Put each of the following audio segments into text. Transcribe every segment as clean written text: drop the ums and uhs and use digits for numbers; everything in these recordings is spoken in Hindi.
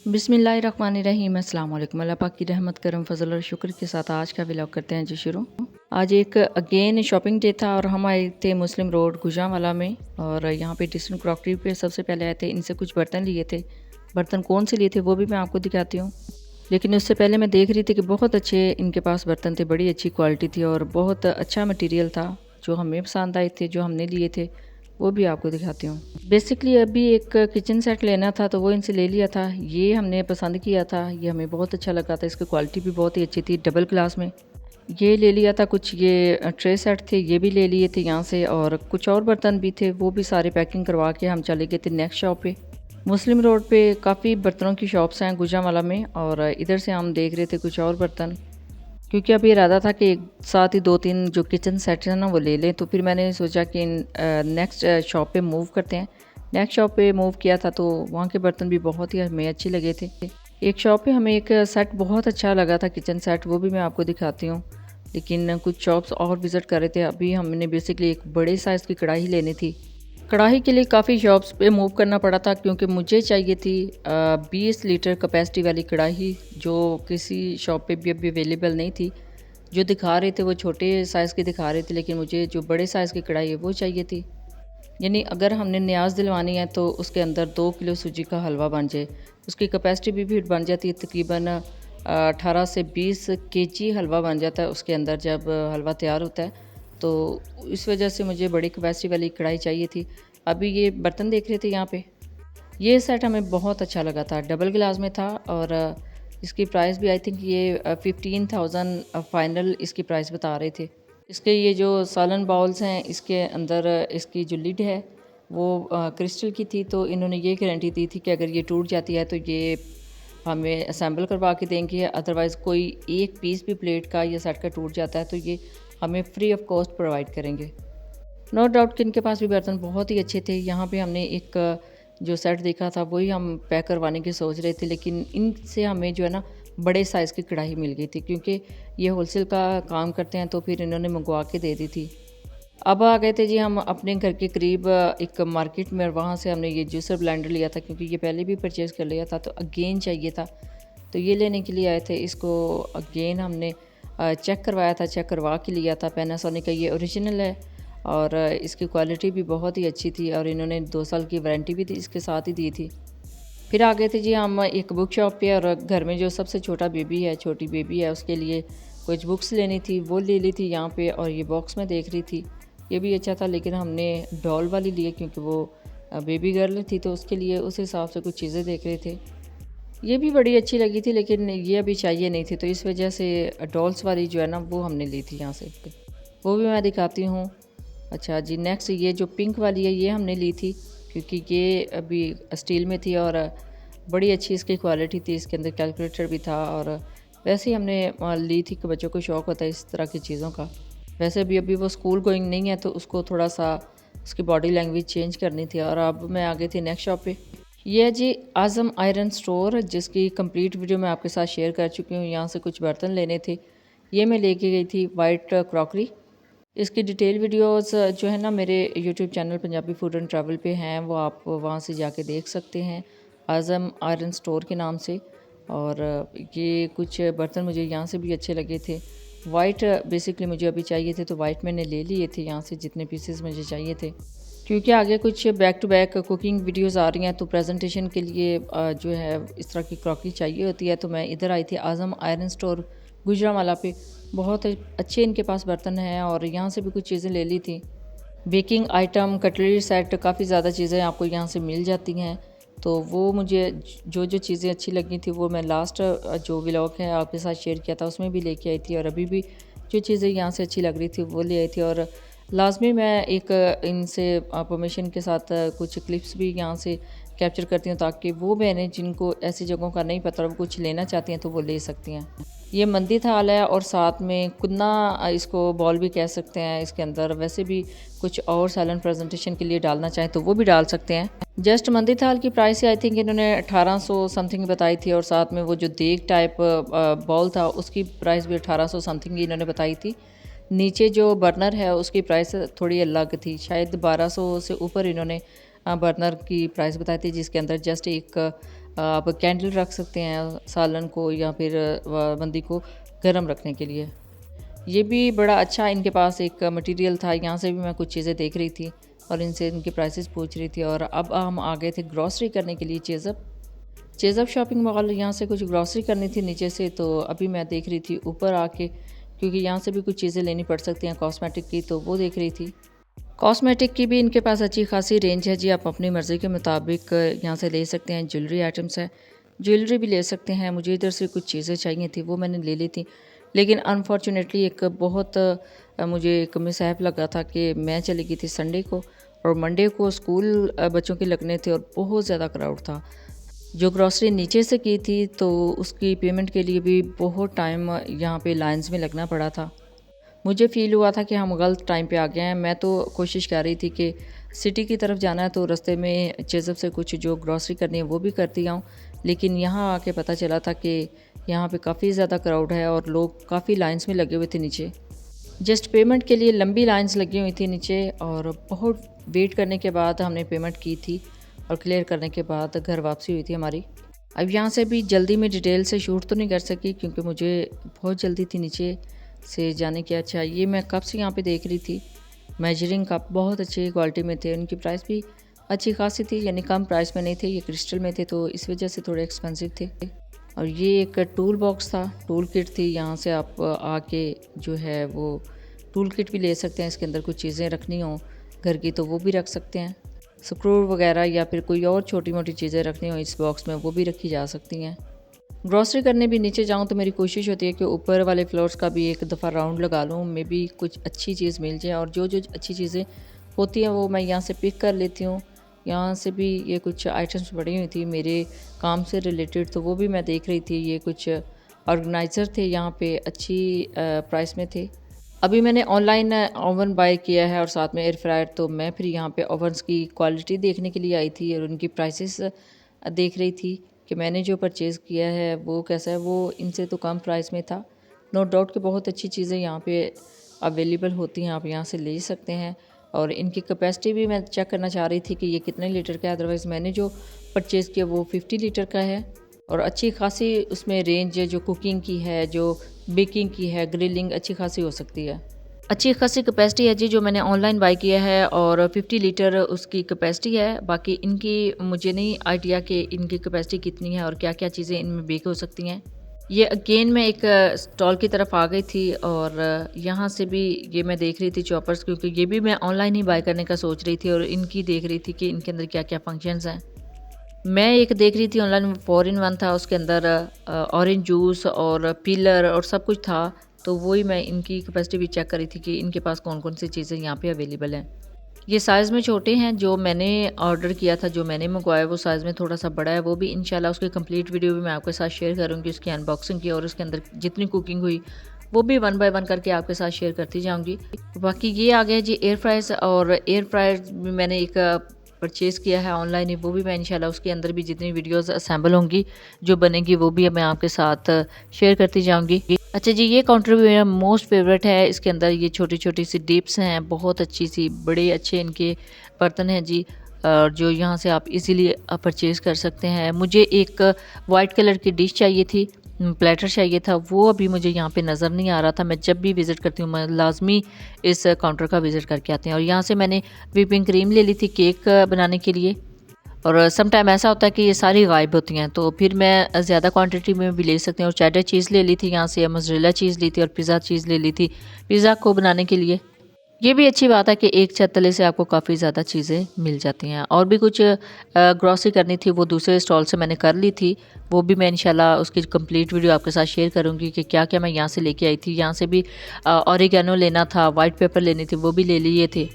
बिस्मिल्लाहिर्रहमानिर्रहीम। अस्सलाम वालेकुम। अल्लाह पाक की रहमत करम फजल और शुक्र के साथ आज का व्लॉग करते हैं जी शुरू। आज एक अगेन शॉपिंग डे था और हम आए थे मुस्लिम रोड गुजरांवाला में और यहाँ पे डिस्टेंट क्रॉकरी पे सबसे पहले आए थे। इनसे कुछ बर्तन लिए थे। बर्तन कौन से लिए थे वो भी मैं आपको दिखाती हूँ, लेकिन उससे पहले मैं देख रही थी कि बहुत अच्छे इनके पास बर्तन थे, बड़ी अच्छी क्वालिटी थी और बहुत अच्छा मटेरियल था जो हमें पसंद आए थे, जो हमने लिए थे वो भी आपको दिखाती हूँ। बेसिकली अभी एक किचन सेट लेना था तो वो इनसे ले लिया था। ये हमने पसंद किया था, ये हमें बहुत अच्छा लगा था, इसकी क्वालिटी भी बहुत ही अच्छी थी, डबल ग्लास में ये ले लिया था। कुछ ये ट्रे सेट थे ये भी ले लिए थे यहाँ से, और कुछ और बर्तन भी थे वो भी सारे पैकिंग करवा के हम चले गए थे नेक्स्ट शॉप पे। मुस्लिम रोड पे काफ़ी बर्तनों की शॉप्स हैं गुजरांवाला में, और इधर से हम देख रहे थे कुछ और बर्तन, क्योंकि अभी इरादा था कि एक साथ ही 2-3 जो किचन सेट है ना वो ले लें। तो फिर मैंने सोचा कि नेक्स्ट शॉप पे मूव करते हैं। नेक्स्ट शॉप पे मूव किया था तो वहाँ के बर्तन भी बहुत ही हमें अच्छे लगे थे। एक शॉप पे हमें एक सेट बहुत अच्छा लगा था, किचन सेट, वो भी मैं आपको दिखाती हूँ। लेकिन कुछ शॉप्स और विज़िट कर रहे थे। अभी हमने बेसिकली एक बड़े साइज़ की कढ़ाई लेनी थी। कढ़ाई के लिए काफ़ी शॉप्स पे मूव करना पड़ा था, क्योंकि मुझे चाहिए थी 20 लीटर कैपेसिटी वाली कढ़ाई, जो किसी शॉप पे भी अभी अवेलेबल नहीं थी। जो दिखा रहे थे वो छोटे साइज़ की दिखा रहे थे, लेकिन मुझे जो बड़े साइज़ की कढ़ाई है वो चाहिए थी। यानी अगर हमने न्याज दिलवानी है तो उसके अंदर 2 किलो सूजी का हलवा बन जाए। उसकी कैपेसिटी भी बन जाती है तकरीबन 18 से 20 केजी हलवा बन जाता है उसके अंदर जब हलवा तैयार होता है। तो इस वजह से मुझे बड़ी कैपेसिटी वाली कढ़ाई चाहिए थी। अभी ये बर्तन देख रहे थे यहाँ पे, ये सेट हमें बहुत अच्छा लगा था, डबल ग्लास में था, और इसकी प्राइस भी आई थिंक ये 15,000 फाइनल इसकी प्राइस बता रहे थे। इसके ये जो सालन बाउल्स हैं इसके अंदर इसकी जो लिड है वो क्रिस्टल की थी, तो इन्होंने ये गारंटी दी थी कि अगर ये टूट जाती है तो ये हमें असेंबल करवा के देंगे, अदरवाइज़ कोई एक पीस भी प्लेट का या सेट का टूट जाता है तो ये हमें फ्री ऑफ कॉस्ट प्रोवाइड करेंगे। नो डाउट कि इनके पास भी बर्तन बहुत ही अच्छे थे। यहाँ पे हमने एक जो सेट देखा था वही हम पैक करवाने की सोच रहे थे, लेकिन इनसे हमें जो है ना बड़े साइज़ की कढ़ाई मिल गई थी, क्योंकि ये होलसेल का काम करते हैं तो फिर इन्होंने मंगवा के दे दी थी। अब आ गए थे जी हम अपने घर के करीब एक मार्केट में, और वहाँ से हमने ये जूसर ब्लेंडर लिया था, क्योंकि ये पहले भी परचेज़ कर लिया था तो अगेन चाहिए था। तो ये लेने के लिए आए थे। इसको अगेन हमने चेक करवाया था, चेक करवा के लिया था। पैनासोनिक का ये ओरिजिनल है और इसकी क्वालिटी भी बहुत ही अच्छी थी, और इन्होंने 2 साल की वारंटी भी इसके साथ ही दी थी। फिर आ गए थे जी हम एक बुक शॉप पे, और घर में जो सबसे छोटा बेबी है, छोटी बेबी है, उसके लिए कुछ बुक्स लेनी थी वो ले ली थी यहाँ पे। और ये बॉक्स में देख रही थी ये भी अच्छा था, लेकिन हमने डॉल वाली लिए क्योंकि वो बेबी गर्ल थी, तो उसके लिए उस हिसाब से कुछ चीज़ें देख रहे थे। ये भी बड़ी अच्छी लगी थी, लेकिन ये अभी चाहिए नहीं थी, तो इस वजह से डॉल्स वाली जो है ना वो हमने ली थी यहाँ से। वो भी मैं दिखाती हूँ। अच्छा जी, नेक्स्ट ये जो पिंक वाली है ये हमने ली थी, क्योंकि ये अभी स्टील में थी और बड़ी अच्छी इसकी क्वालिटी थी। इसके अंदर कैलकुलेटर भी था, और वैसे ही हमने ली थी कि बच्चों को शौक़ होता है इस तरह की चीज़ों का। वैसे भी अभी वो स्कूल गोइंग नहीं है तो उसको थोड़ा सा उसकी बॉडी लैंग्वेज चेंज करनी थी। और अब मैं आ गई थी नेक्स्ट शॉप पे। ये है जी आज़म आयरन स्टोर, जिसकी कंप्लीट वीडियो मैं आपके साथ शेयर कर चुकी हूँ। यहाँ से कुछ बर्तन लेने थे, ये मैं लेके गई थी वाइट क्रॉकरी। इसकी डिटेल वीडियोस जो है ना मेरे YouTube channel Punjabi food and travel पे हैं, वो आप वहाँ से जाके देख सकते हैं, आज़म आयरन स्टोर के नाम से। और ये कुछ बर्तन मुझे यहाँ से भी अच्छे लगे थे। वाइट बेसिकली मुझे अभी चाहिए थे, तो वाइट मैंने ले लिए थे यहाँ से जितने पीसेस मुझे चाहिए थे, क्योंकि आगे कुछ back to back cooking videos आ रही हैं, तो प्रेजेंटेशन के लिए जो है इस तरह की क्रॉकरी चाहिए होती है। तो मैं इधर आई थी आज़म आयरन स्टोर गुजरांवाला पे। बहुत अच्छे इनके पास बर्तन हैं, और यहाँ से भी कुछ चीज़ें ले ली थी। बेकिंग आइटम, कटलरी सेट, काफ़ी ज़्यादा चीज़ें आपको यहाँ से मिल जाती हैं। तो वो मुझे जो जो चीज़ें अच्छी लगी थी वो मैं लास्ट जो व्लॉग है आपके साथ शेयर किया था उसमें भी लेके आई थी, और अभी भी जो चीज़ें यहाँ से अच्छी लग रही थी वो ले आई थी। और लाजमी मैं एक इनसे परमिशन के साथ कुछ क्लिप्स भी यहाँ से कैप्चर करती हूँ, ताकि वो बहनें जिनको ऐसी जगहों का नहीं पता वो कुछ लेना चाहती हैं तो वो ले सकती हैं। ये मंदी थाल है, और साथ में कुन्ना इसको बॉल भी कह सकते हैं। इसके अंदर वैसे भी कुछ और सैलन प्रेजेंटेशन के लिए डालना चाहें तो वो भी डाल सकते हैं। जस्ट मंदी थाल की प्राइस आई थिंक इन्होंने 1800 समथिंग बताई थी, और साथ में वो जो देग टाइप बॉल था उसकी प्राइस भी 1800 समथिंग इन्होंने बताई थी। नीचे जो बर्नर है उसकी प्राइस थोड़ी अलग थी, शायद 1200 से ऊपर इन्होंने बर्नर की प्राइस बताई थी, जिसके अंदर जस्ट एक आप कैंडल रख सकते हैं सालन को या फिर बंदी को गर्म रखने के लिए। ये भी बड़ा अच्छा इनके पास एक मटेरियल था। यहाँ से भी मैं कुछ चीज़ें देख रही थी और इनसे इनकी प्राइसेस पूछ रही थी। और अब हम आ गए थे ग्रॉसरी करने के लिए चेज़अप शॉपिंग मॉल। यहाँ से कुछ ग्रॉसरी करनी थी नीचे से, तो अभी मैं देख रही थी ऊपर आके, क्योंकि यहाँ से भी कुछ चीज़ें लेनी पड़ सकती हैं कॉस्मेटिक की, तो वो देख रही थी। कॉस्मेटिक की भी इनके पास अच्छी खासी रेंज है जी, आप अपनी मर्ज़ी के मुताबिक यहाँ से ले सकते हैं। ज्वेलरी आइटम्स है, ज्वेलरी भी ले सकते हैं। मुझे इधर से कुछ चीज़ें चाहिए थी, वो मैंने ले ली थी, लेकिन अनफॉर्चुनेटली एक बहुत मुझे एक मिसहैप लगा था कि मैं चली गई थी संडे को और मंडे को स्कूल बच्चों के लगने थे और बहुत ज़्यादा क्राउड था। जो ग्रॉसरी नीचे से की थी तो उसकी पेमेंट के लिए भी बहुत टाइम यहाँ पे लाइंस में लगना पड़ा था। मुझे फ़ील हुआ था कि हम गलत टाइम पे आ गए हैं। मैं तो कोशिश कर रही थी कि सिटी की तरफ जाना है तो रास्ते में चेज़अप से कुछ जो ग्रॉसरी करनी है वो भी करती आऊँ, लेकिन यहाँ आके पता चला था कि यहाँ पे काफ़ी ज़्यादा क्राउड है और लोग काफ़ी लाइंस में लगे हुए थे नीचे। जस्ट पेमेंट के लिए लंबी लाइंस लगी हुई थी नीचे और बहुत वेट करने के बाद हमने पेमेंट की थी और क्लियर करने के बाद घर वापसी हुई थी हमारी। अब यहाँ से भी जल्दी में डिटेल से शूट तो नहीं कर सकी क्योंकि मुझे बहुत जल्दी थी नीचे से जाने की। अच्छा, ये मैं कप्स यहाँ पे देख रही थी, मेजरिंग कप बहुत अच्छी क्वालिटी में थे। उनकी प्राइस भी अच्छी खासी थी, यानी कम प्राइस में नहीं थे, ये क्रिस्टल में थे तो इस वजह से थोड़े एक्सपेंसिव थे। और ये एक टूल बॉक्स था, टूल किट थी। यहाँ से आप आके जो है वो टूल किट भी ले सकते हैं। इसके अंदर कुछ चीज़ें रखनी हो घर की तो वो भी रख सकते हैं। स्क्रू वगैरह या फिर कोई और छोटी मोटी चीज़ें रखनी हो इस बॉक्स में वो भी रखी जा सकती हैं। ग्रॉसरी करने भी नीचे जाऊँ तो मेरी कोशिश होती है कि ऊपर वाले फ्लोर्स का भी एक दफ़ा राउंड लगा लूँ, मे बी कुछ अच्छी चीज़ मिल जाए। और जो जो अच्छी चीज़ें होती हैं वो मैं यहाँ से पिक कर लेती हूँ। यहाँ से भी ये कुछ आइटम्स पड़ी हुई थी मेरे काम से रिलेटेड, तो वो भी मैं देख रही थी। ये कुछ ऑर्गेनाइज़र थे यहाँ पे, अच्छी प्राइस में थे। अभी मैंने ऑनलाइन ओवन बाय किया है और साथ में एयर फ्रायर, तो मैं फिर यहाँ पे ओवन्स की क्वालिटी देखने के लिए आई थी और उनकी प्राइसेस देख रही थी कि मैंने जो परचेज़ किया है वो कैसा है। वो इनसे तो कम प्राइस में था। नो डाउट कि बहुत अच्छी चीज़ें यहाँ पे अवेलेबल होती हैं, आप यहाँ से ले सकते हैं। और इनकी कैपेसिटी भी मैं चेक करना चाह रही थी कि ये कितने लीटर का है। अदरवाइज़ मैंने जो परचेज़ किया वो 50 लीटर का है और अच्छी खासी उसमें रेंज है, जो कुकिंग की है, जो बेकिंग की है, ग्रिलिंग अच्छी खासी हो सकती है। अच्छी खासी कैपेसिटी है जी, जो मैंने ऑनलाइन बाय किया है और 50 लीटर उसकी कैपेसिटी है। बाकी इनकी मुझे नहीं आइडिया कि इनकी कैपेसिटी कितनी है और क्या क्या चीज़ें इनमें बेक हो सकती हैं। ये अगेन मैं एक स्टॉल की तरफ आ गई थी और यहाँ से भी ये मैं देख रही थी चॉपर्स, क्योंकि ये भी मैं ऑनलाइन ही बाय करने का सोच रही थी और इनकी देख रही थी कि इनके अंदर क्या क्या फंक्शंस हैं। मैं एक देख रही थी ऑनलाइन 4 in 1 था, उसके अंदर ऑरेंज जूस और पीलर और सब कुछ था, तो वही मैं इनकी कैपेसिटी भी चेक कर रही थी कि इनके पास कौन कौन सी चीज़ें यहाँ पे अवेलेबल हैं। ये साइज़ में छोटे हैं, जो मैंने ऑर्डर किया था, जो मैंने मंगवाया वो साइज़ में थोड़ा सा बड़ा है। वो भी इंशाल्लाह उसकी कंप्लीट वीडियो भी मैं आपके साथ शेयर करूँगी, उसकी अनबॉक्सिंग की और उसके अंदर जितनी कुकिंग हुई वो भी 1 बाय 1 करके आपके साथ शेयर करती जाऊँगी। बाकी ये आ गया जी एयर फ्रायर, और एयर फ्रायर भी मैंने एक परचेज़ किया है ऑनलाइन ही, वो भी मैं इंशाल्लाह उसके अंदर भी जितनी वीडियोस असेंबल होंगी जो बनेगी वो भी मैं आपके साथ शेयर करती जाऊंगी। अच्छा जी, ये काउंटर भी मेरा मोस्ट फेवरेट है। इसके अंदर ये छोटी छोटी सी डिप्स हैं, बहुत अच्छी सी, बड़े अच्छे इनके बर्तन हैं जी, और जो यहाँ से आप इजीली परचेज़ कर सकते हैं। मुझे एक वाइट कलर की डिश चाहिए थी, प्लेटर चाहिए था, वो अभी मुझे यहाँ पे नज़र नहीं आ रहा था। मैं जब भी विज़िट करती हूँ मैं लाजमी इस काउंटर का विज़िट करके आती हूँ। और यहाँ से मैंने व्हिपिंग क्रीम ले ली थी केक बनाने के लिए, और सम टाइम ऐसा होता है कि ये सारी गायब होती हैं, तो फिर मैं ज़्यादा क्वांटिटी में भी ले सकती हूँ। और चेडर चीज़ ले ली थी यहाँ से, मोज़रेला चीज़ ली थी और पिज़्ज़ा चीज़ ले ली थी पिज़्ज़ा को बनाने के लिए। ये भी अच्छी बात है कि एक छत तले से आपको काफ़ी ज़्यादा चीज़ें मिल जाती हैं। और भी कुछ ग्रॉसरी करनी थी, वो दूसरे स्टॉल से मैंने कर ली थी, वो भी मैं इंशाल्लाह उसकी कंप्लीट वीडियो आपके साथ शेयर करूंगी कि क्या क्या मैं यहाँ से लेके आई थी। यहाँ से भी ऑरिगेनो लेना था, वाइट पेपर लेनी थी, वो भी ले लिए थे।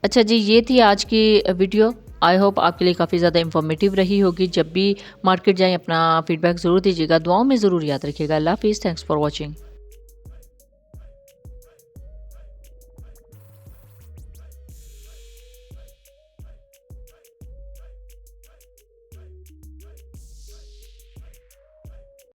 अच्छा जी, ये थी आज की वीडियो। आई होप आपके लिए काफ़ी ज़्यादा इंफॉर्मेटिव रही होगी। जब भी मार्केट जाएँ अपना फीडबैक ज़रूर दीजिएगा, दुआओं में ज़रूर याद रखिएगा। अल्लाह हाफिज़, थैंक्स फॉर वॉचिंग।